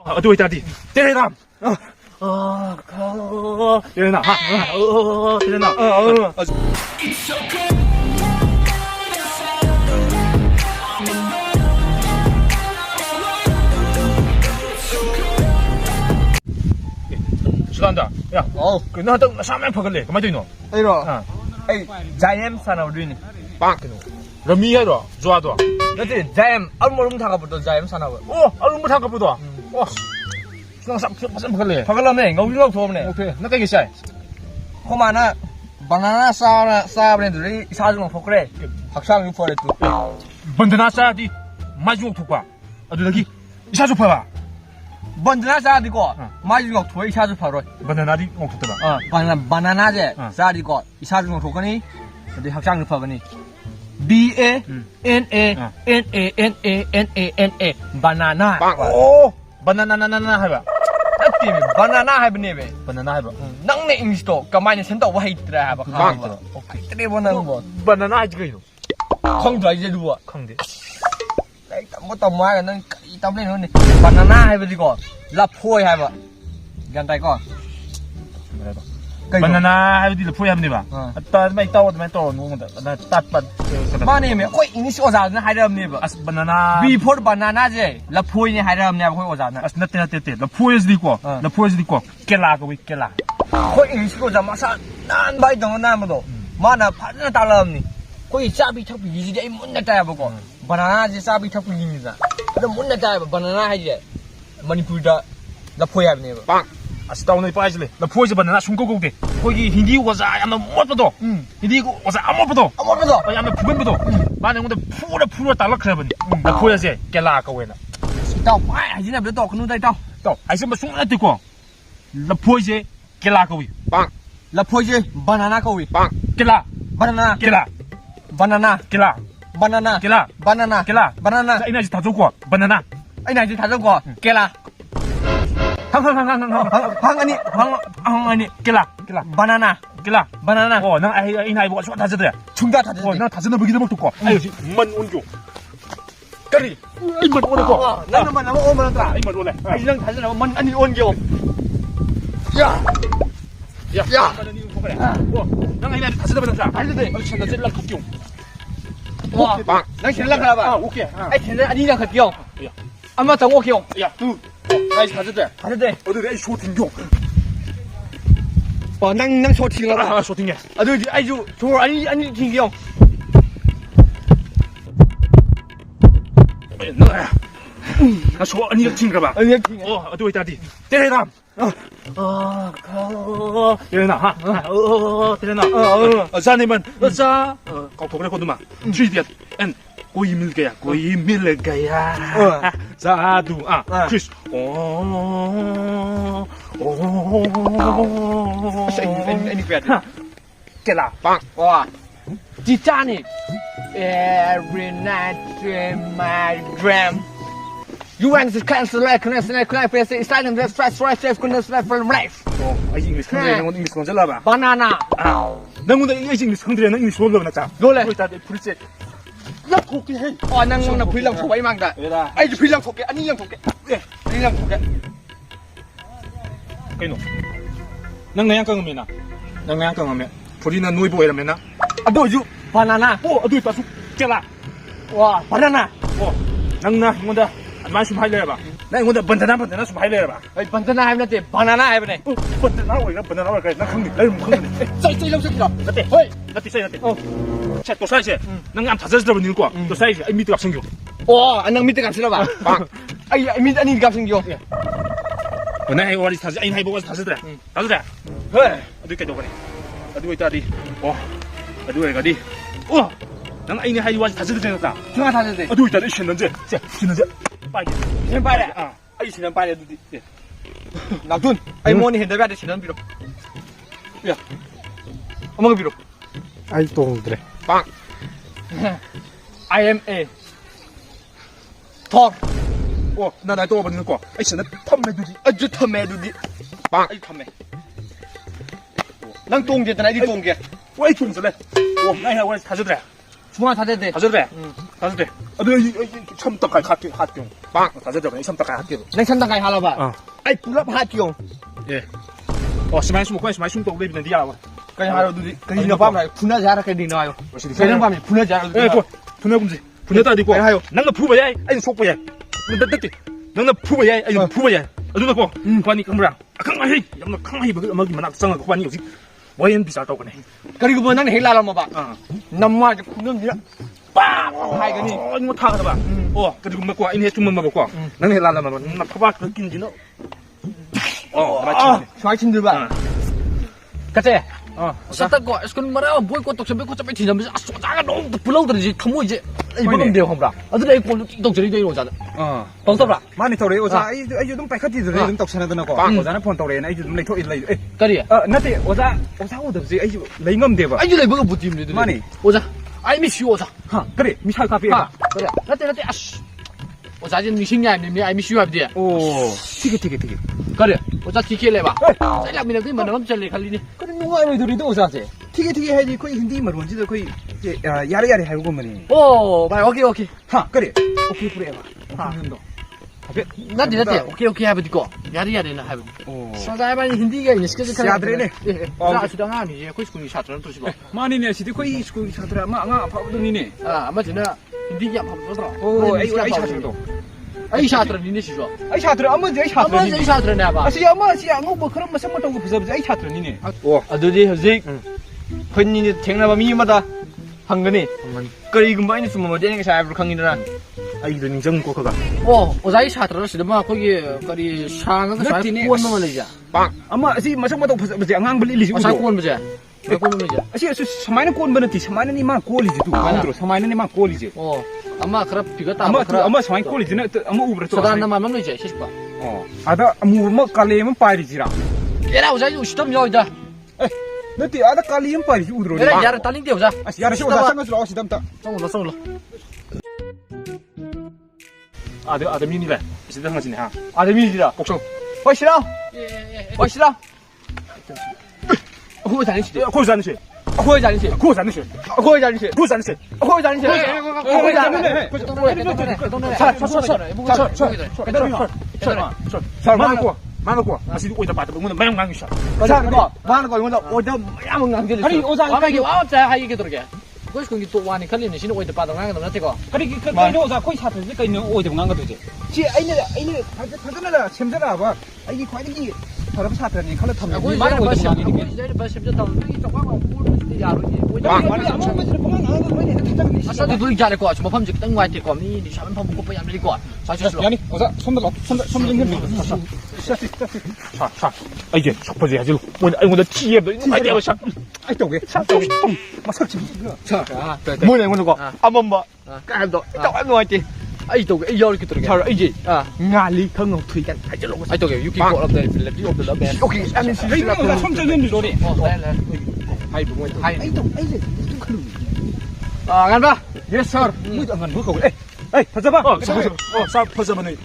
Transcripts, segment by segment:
어디 있다 디 때려라 때려나 때려나 시간다 야 그나도 사면 퍼글래 그만 되노 에이로 에이 자이엠 사나우드니 빵 러미 해로 좋아도 너지 자이엠 얼마름 타가부터 자이엠 사나우 얼른 못 한가 보다 시간 쌈 퍼글래 파갈라네 ngầu thôm 오케이 나 깨게 샤이 호마나 바나나 사브네 사중 포크레 학상 유포레 뚜 번드나 싸디 마지막 독과 어디다기 이사주 파봐 번드나 사디고 마중 토이 사주 파로 번드나디 옥토다 바나나제 사디고 이사중 토거니 어디 학상 유포거니 BANANANANA 바나나 오 바나나나나나 해봐 띠미 바나나 하이브네베 바나나 해봐 낭네 잉스토 까마니 센터 와이트라 하바 카바 오케이 트레보는 뭐 바나나 하지 그이노 콩도 이제 누워 콩데 뭐 tao 는 tao lên nữa banana hay gì còn là phôi hay vậy gần đây con 바나나 하이디 포이 하면 돼봐 따 마이 따오 마이 따오 누군데 나 따빠 mà này mẹ quay ini số giờ nó hay đâm nè 아스 바나나 before banana gì là phôi như hay đâm nè quay số giờ 아스 나떼 나 포이즈 디고 나 포이즈 디고 깰라 거기 깰라 quay ini số giờ mà sao nan bay đồng nam mà đồ mà là phải nó tao làm nè quay cha bị thắc bị gì đấy muốn đặt tay vào con banana gì cha bị thắc bị gì ra nó muốn đặt tay vào banana hay gì Manipur đó là phôi hay nè 빵 아스 따오네 빠질래 나 포이즈 바나나 숨고고게 거기 힌디 와자 아마 못도 힌디 와자 아무 것도 아마 부근부도 만에 근데 푸르 달라 그래버니 나 포이즈 깰라 거기나 tao phải hay gì nào tao không tay tao 또 아이스 뭐 숨나 듣고 나 포이즈 깰라 거기 빵 là phôi gì banana coi 빵 깰라 banana 깰라 banana 깰라 banana 깰라 banana 깰라 banana 자 이나지 다 줬고 바나나 anh này thì thả ra quả kia là hang anh 깰라 banana 깰라 banana 나 아이 나이 뭐가 다 줬대 chúng ta thả ra 나 다스는 먹이도 못 듣고 아유 만 온교 까리 이만 오는거 나는 ôm ra 이만 오네 anh đang thả ra là mình anh ôn nhiều 야 나 아이 나이 다스는 먹는다 thả ra 어 천나 젤라 급경 wow đang chuyển lăng là 오케이 anh chuyển ra anh đi đang khởi kiều anh mà tổng kiều 야 나이 다스대 thả ra đây 어디 내 쇼팅교 đang số tiền là 쇼팅해 rồi anh dụ số anh tiền kiều 너야 나 쇼 아니 팅가 봐 anh tiền 어디 있다디 때려라 때려나 때려나 자네만 자 거기래 거두마 3D N कोई मिल गया जादू 크리스 anh Việt 깨라 빵 와 진짜니 every night in my dream you want to cancel like face it's like the stress goodness from life 아이 잉글리시 컨트리에 는 잉글리시 건 잘라 봐 banana 나 근데 이 잉글리시 컨트리에는 잉글리시 못 넣어 놨자 놀래 일단 프리셋 야 고기 해 năng phi lăng thuộc ấy mang cả anh phi lăng thuộc cái anh lăng thuộc cái anh lăng thuộc cái cái nó nang nang kang mena nang nang kang me purina noi boy ra mena đồ dụ banana adu ta su 깨라 wow banana nang na ngonda 만 좀 할래야 봐. 나 이거 번다나 좀 할래야 봐. ấy banana hay là banana hay này 번다나 왜 번다나 왜 나坑你나坑你 xây lâu xây 나 때 헤이 나 때 나 때 차, 또 사이즈. 난 다 젖어 버리는 거. 또 사이즈. 이 밑에 생겨. wow anh đang mít cảm xúc là anh mít anh cảm xúc nhiều 나 이거 와리 사지. 아니 나 이거 다 젖어. 다 젖어. hey 어디까지 오거니? 어디 있다 đi. 어디 왜 가디? 난 아니 하이 와지 다 젖어 되었다. chúng ta thay gì 어디 있다. 신는지. 신는지. 빨리. xem bay đấy anh chỉ làm bay đấy đi nào tuân anh mua này hiện tại bay để chỉ làm bị đâu ông mang bị đâu 아이 또 그래. 빵 IMA Thor 나또 버리는 거. 아이 신나 텀매 두지. 아주 텀에 두디 빵 아이 텀에 난 똥게 나 이리 똥게 왜 좀 저래? 나 이거 와지 다 젖어. 중앙 다 됐대 다 젖어. 다섯 대. 아, 내가 처음 딱 갈게. 빵. 다섯 대. 처음 딱 갈게. 내 천당 가야 하라봐. 아이 불랍 하티용. 예. 스마일 숨고 스마일 숨고 왜 비는 디야 봐. 그냥 하루 누리. 그냥 너 밤에 분하지 않아 그냥 너요. 그냥 밤에 분하지 않아. 예, 그 분해 금지. 분해다 디고. 하요. 너가 부부야. 아니 속부야. 너가 부부야. 아니 부부야. 누나 거. 관이 그거랑. 강마히. 너가 강마히 먹이 만나 상어 관이 요즘 와인 비싸 또 그네. 그리고 뭐 나는 헬라라 뭐 봐. 남마 군놈이야. 빵! 하이 그니. 이거 타 가다 봐. 그리고 먹고 이네 좀 먹고. 너네 헬라라면 나 파바 그긴지 너. 맞지. 좋아하신들 봐. 같이. Satago,eskun mara boy ko tok sampai ko sampai tinam asu jangan dong pulau terus kamu aja. Ibu dia hom bra. Adu dai ko tok jadi dai roja. Tong sabra. 많이 더래 오자 아이 좀 빨갛지 더래 좀 떡사나도 나고 오자는 폰 더래 아이 좀 레토 일레 Kari. 나한테 오자 오더지 아이 레임엄 대봐 Ayo dai baga butim ni. 많이 Oja. I miss you oja. 하 그래 미샤 카페 Ha. Kari. Nanti as. Oja jin missing ni I miss you abdia. 오 티게 Kari. Oja tike le ba. Sai la mina kai manam chale khali ni. 그래 누가 아니 더리도 오자세 티게 해야지 거의 hindi 말원지도 거의 야래야래 하고 뭐니 Oh, bye. Okay. 하 그래 오케이 그래 봐 Nanti. Okay have diko. Yari na have. 오 Soalnya apa hindi ga ni sekali kali. Siadre ni. Oja sudah ngani ya. Kau sekali satu terus go. 많이네 시디 거의 스쿨 사드라 마가 아파도니네 Ama jina hindi ga apa terus. 오 아이 샤트도 Ai satu ni sih so. 아이 샤트라 아무 제 Ama 샤트니 ai satu ni apa? 아시 아마 시 안고 뭐 그런 뭐 생각도 거 부서지 아이 샤트니네 아들이 현직 흔히 쟁나바 미마다 한거니 그리고 많이 숨어 뭐 되는 게 사업으로 강인들아 아이도 인정 거 그가. Oja ai satu terus dah mah kau kari sang ke saya kuan mana aja. 아마 시 마상마도 부서지 안 벌리지 Saya kuan aja. Saya kuan aja. 아시 서마이는 꼰 버는티 서마이는 만 꼴리지 두 만들어 서마이는 만 꼴리지 Oh, ama kerap juga tak. 아마 서마이 꼴리지는 아마 우브르 또 Saudara nama mana aja sih pak. 아다 아무 깔레면 빠리지라 Era oja itu sistem ya oja. 너티 아다 깔레면 빠리지 우드로 Era jar taling dia oja. 아시 야르시 오다 상가스로 아시 담다 Song lo. 아들 미니래. 비슷한 거지네 하. 아데미지라 복성. 멋이라 멋이라 Aku tak ni sih. 고산시 호의 자리시 고산시 호의 자리시 고산시 호의 자리시 호의 자리시 많고. 아시 오이다 봐도 오늘 매운 강이 셔. 자거 많은 거 이거는 오다 야문 강제리 아니 오자 Apa lagi? Apa saya hai gitu ya. Kau sekarang gitu wani kali ni sini oja pada orang nanti kau. 그리 그 오자 거의 사트지 그 있는 오이도 간 거지 지 아이네 타잖아 쳔잖아 봐 아이 과이기 사람 사트니 칼로 타면 Aku 많은 거 jadi 있는 거 jadi pas sebab tahu lagi tak apa pun mesti jaru ni. Asal tu tulis jalan kau cuma paham je kita nguai kau ni di sana paham kau payah beli kau. Saya sudah. 야니 오자 손들어 손좀 자. 아 이제 첫 번째 하지. 오늘 티에 너 아이디어 샷. 아이 또 왜? 막 설치 자. 뭐냐 이거 거 한번 봐 Kan tu. 딱 놓았지 Ai tu cái yêu gitu 저 이제 Ah. ngali thân ngọc thủyกันphải cho lỗ Ai tu cái you keep up there let you up the band. 오케이 아니 진짜 오자 손 잡는 소리 Oh, lain. 아이 뭐 Hai. 아이 또 아이 좀 클루 Ah, kan ba? yes sir 뭐도 안 먹고 에이 다 잡아 사 퍼져버네.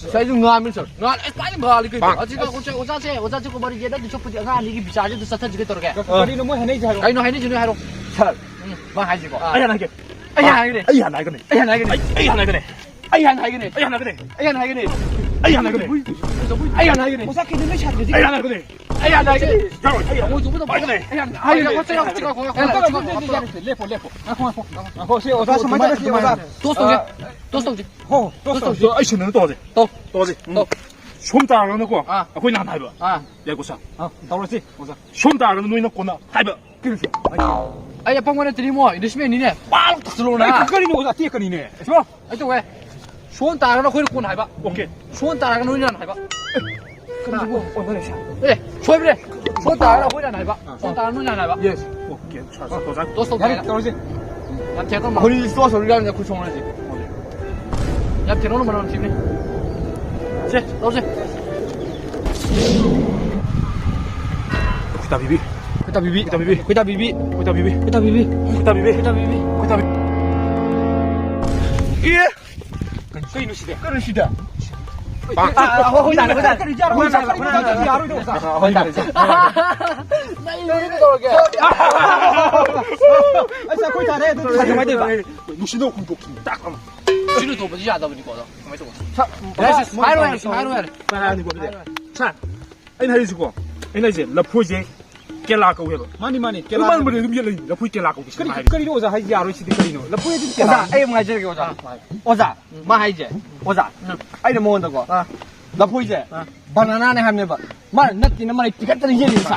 Saya tu ngambil sir. Ngal, paling balik itu. Aji kan oja cukup bari jeda tu cukup jangan lagi bisa aja tu satu juga terus. 거리는 뭐 해내지 하러 Kain no ini jenis haro. 잘 Bang haji kok. 아야 나게. Ayah ini. 아야 나게네. Ayah nak ini. 아야 나게네. Ayah nak ini. 아야 나게네. Ayah nak ini. 아야 나게네. Ayah nak ini. 오사키는 샷이지 아야 나게네. Ayah nak ini. 야, 아야. Mau coba tu. 아야 나게. Ayah kau cakap kau. 레포 혹시 오자 서마이다 시 오자 Tos tong je. 호 또 아이씨는 또 어디? 또. 또 어디? 좀 따라가 놓고. 아. 거기 나 하이버. Ah. 내고사. 나오지 오자 좀 따라가 놓이 놓고나 하이버. 그렇지 Ayah pangwana terima. Ini semua ini ni. Bal tak selalu 아이 na. 그 거리는 오자 뒤에 거리네 좋아 Itu weh. Suan taran aku ikut hai ba. 오케이. Suan taran aku ini hai ba. 그리고 오늘의 샷 Eh, suai bre. Suan taran aku ini hai ba. Suan taran ini hai ba. 예스 오케이. 자, 도장. Tos tong 야니 je. 떨어지 Yang cakap mah. 거리 쏘아서 올라가는 그 총알이지 Yang cakap mana mana sini. Cek, tahu sih. 구다 비비. Kita bibi. 구다 비비. Kita bibi. 구다 비비. Kita bibi. 구다 비비. Kita bibi. 구다 비비. 예. 그 이노시대. 끊으시다 hồi đàn Này lên rồi kìa. anh sao khôi trả đây tôi phải máy được 루시노 군복 딱 하면 지금 또 뭐지 하다 보니까. 가만히 있어. 바로 바로 해. 하는 거거든. 자, anh hay gì anh hay gì là phôi gì cái lá cầu hết 많이 많이 cái mà mình biết là phôi cái lá cầu 끓이도 오자 하지 야로 시디 끓이노 나 보여 줄게 오자 에이 뭐 이제 오자 오자 마 하이제 오자 아이는 뭐 한다고 나 보이제 바나나네 하면 봐 말, 낫기는 말이 띠같다는 얘기 있어.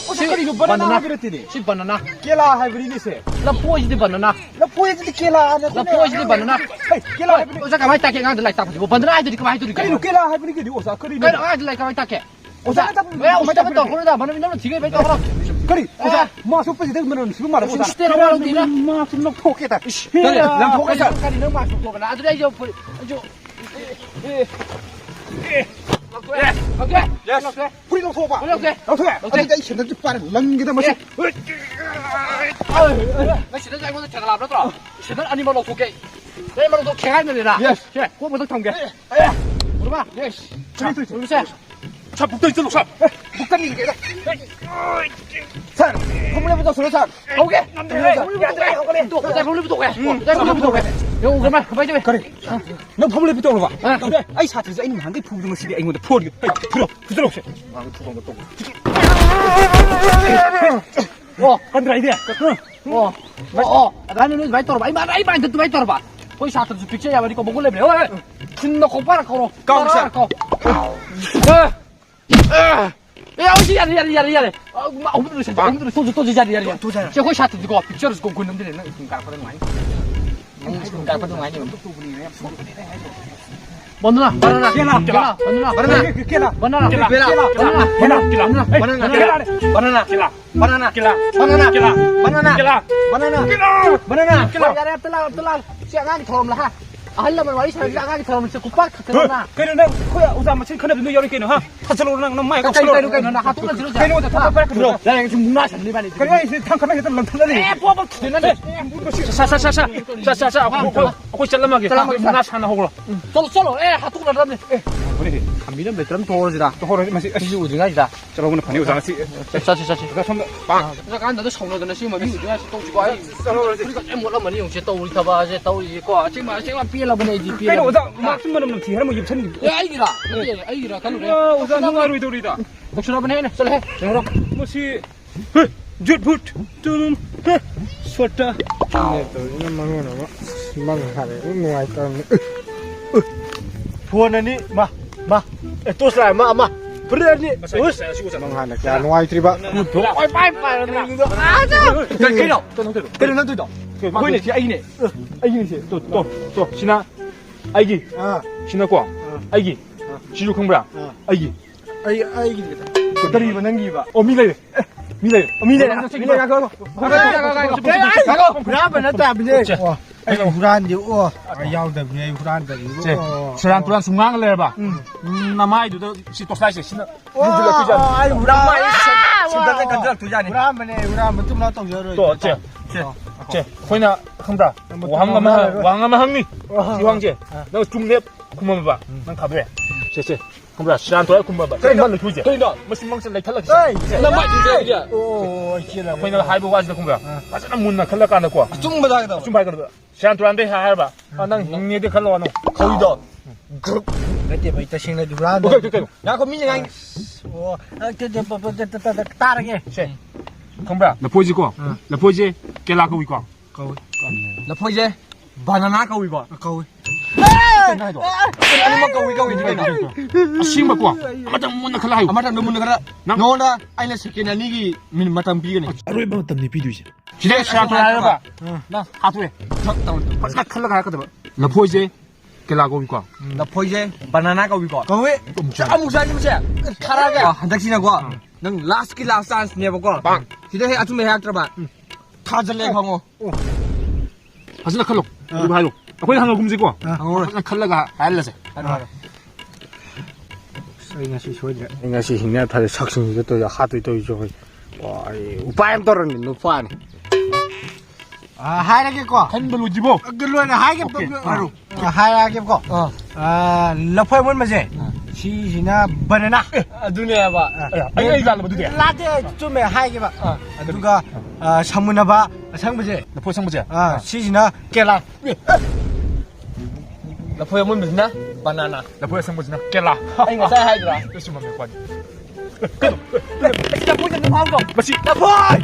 오자 끓이고 바나나 그랬더니 Si banana. 깨라 하이브리드 세 La poi di banana. 나 보여 줄게 깨라 하나 La poi di banana. 깨라 하이브리드 Osa kamay take ngang dalay tapos. Banana ay di kamay to di. 끓이노 깨라 하이브리드 오자 끓이노 Kaya ay dalay kamay take. Osa. Kaya osa ba to? Kuno da banana naman sige ba to? 끓이 오자 마 소프지 되면 지금 말아 오자 Stero mo lang dina. 마 숨nok 포켓다 Kaya lang po kasi kanina masok ko na. Adre yo. Okay. 예스 뿌리도 소봐 Okay. 오케이 아니 이 현장 빠른 랑기다 마시 Na sida jay mo na chakala na to. Sida ani mo lo ko kay. Dai mo to khay na nila. Yes. Che, ko mo to thong ge. Ủa ba? Yes. Ủa sao? 차 붙어 있어 차 북한이 이게 산 홈레부터 소리산 Okay. 또 dai mo to ge. Dai mo to ge. Yo, cái mày, cái mày. 그래 너 홈레부터 올라 봐 그래 아이 사트에서 아이 한테 부르는 시대 아이 뭔데 포리 들어 부드러워 간드라 이데 Rani vai toro ba. Ai ba tu vai toro ba. Koi sa tu picture ya ba ni ko bogol le. Oi. Chinno ko para ko. Kau siya. 야, 야. 마 오늘 또 자리. 제 거기 샷 이거 픽처를 꼭 그놈들이 좀 깔거든 많이. 좀 깔거든 많이. 바나나. 바나나. Siang thòm là ha. Anh là mình nói sao ra cái thòm sẽ cúp bát thật là. 그래 난 코야 우자 마치 커네 너 여러 개는 하 타슬로 난 마이 Cái cây nó ha tốt là chứ. cây nó ta phải 그래 Đây chúng muốn nói chẳng đi bạn đi. 그래 이 탕카나 했던 런털라니 뽀뽀 되는데. 자자자자 하고 잘라마게 나 사나 하고 솔로 하톡 나는데. 우리 감비는 베트남 도어지다 또 호러 마시 이 우리가 이다. 저러고는 판이 우자 마치 사치. 그가 손 빵. Ra cái nó sống rồi nó xí mà ví dụ như tao chỉ có 우리가 좀 몰라 많이 용치 또 우리 타봐 이제 또 이거 지금 피라 보내 지 cây nó 우자 막숨만 없는 뒤에 하면 입천이 야 아이기라 가는 거야. 야 우자 누가로 이돌이다 혹시나 보내 해. 썰해. 저러. 뭐시 쭌붓 뚜는 소타 부원하니 마 또 살아 마 그러니 야 노아이 트리바 빠이빠이 아자. cây nào tôi đó quên này thì anh này 또 신나 아이기 신나 꽝 아이기 지주 공부야 아이기 다리 만난 기바 미래 가고 브라바 나타 비제 ai huran di o yau da bi huran da 제 시란 또란 중앙을 내봐 나마이도 시토사이시 신나 누들라 투자 ai 브라마 신다는 간절 두자니 huran ma ne huran ma tum na tong yo ro 제 호이나 흥다 왕아마 흥니 지황제 너 중립 구멍 봐. 난 가도해. 제 kumra siran to kumba kai man thuje kai no musim mang lai thalak na ma ji ja o kila kai na haibu was da kumra asana munna khala kana ko chung ba da chung ba ka siran to ande ha ba nang hingni de khala no khoi do cái tiền phải ta xin là duran okay ya ko min ngang o cái ta ra nghe se kumra na poji ko na poji ke la ko wi ko câu là phôi dê banana câu gì gọi câu cái này rồi anh mà câu gì cái nào sim ba ko ma tang munna khala hai mà thằng đúng mình cái đó nó anh là skin anh đi mình mà thằng pi cái này rồi bao tầm này pi đuôi 지레 시ran to ha ba na hatu에 나 khala ka ka da na poji ke la ko wi ko là phôi dê banana câu gì gọi câu ấy à một sai chứ mà khara cái à thằng xin qua nâng last cái last chance nè bà con thì đây à chúng mày hack bạn tha chân lên không 하스나 칼로 우리 하이로 거기 한거 굶지고 하스나 칼라가 알라세 이것이 소리야 이것이 힘내 다들 saksin 이것도 하도 또 이거 와 우파엠 떨어니 누파니 아 하이라게 거 한별로 집어 그러나 하이게 바로 하이라게 거아 러퍼 뭔 말지 Sina banana. ꯑꯗꯨꯅꯦꯕ ꯑꯩ ꯂꯥꯜꯂꯕ ꯑꯗꯨꯗꯤ Latte chume haigeba. Aduga samunaba asangbaje. ꯂꯐꯣꯏ ꯑꯁꯪꯕꯁꯦ Sina kela. ꯂꯐꯣꯏ ꯑꯃꯨꯟꯕꯁꯤꯅ ꯕꯅꯥꯅꯥ ꯂꯐꯣꯏ ꯑꯁꯪꯕꯁꯤꯅ ꯀꯦꯂꯥ ꯑꯩ ꯉꯁꯥꯏ ꯍꯥꯏꯗ꯭ꯔꯥ ꯆꯨꯝꯃꯝꯃꯦ ꯄꯥꯅꯤ lafoi cho nó mau rồi ꯃꯁꯤ ꯂꯐꯣꯏ